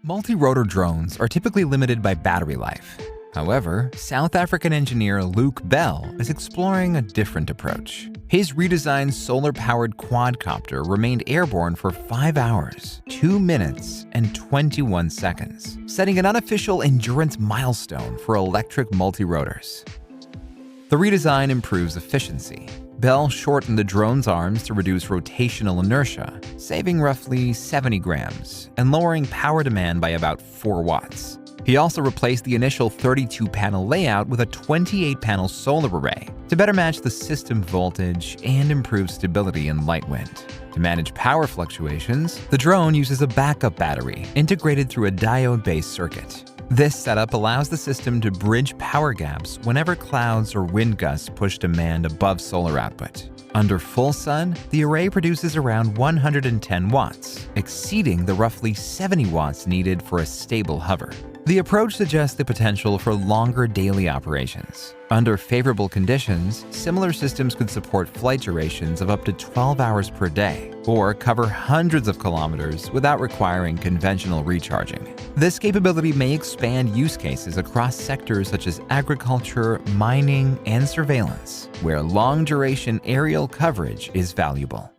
Multirotor drones are typically limited by battery life. However, South African engineer Luke Bell is exploring a different approach. His redesigned solar-powered quadcopter remained airborne for 5 hours, 2 minutes, and 21 seconds, setting an unofficial endurance milestone for electric multirotors. The redesign improves efficiency. Bell shortened the drone's arms to reduce rotational inertia, saving roughly 70 grams and lowering power demand by about 4 watts. He also replaced the initial 32-panel layout with a 28-panel solar array to better match the system voltage and improve stability in light wind. To manage power fluctuations, the drone uses a backup battery integrated through a diode-based circuit. This setup allows the system to bridge power gaps whenever clouds or wind gusts push demand above solar output. Under full sun, the array produces around 110 watts, exceeding the roughly 70 watts needed for a stable hover. The approach suggests the potential for longer daily operations. Under favorable conditions, similar systems could support flight durations of up to 12 hours per day, or cover hundreds of kilometers without requiring conventional recharging. This capability may expand use cases across sectors such as agriculture, mining, and surveillance, where long-duration aerial coverage is valuable.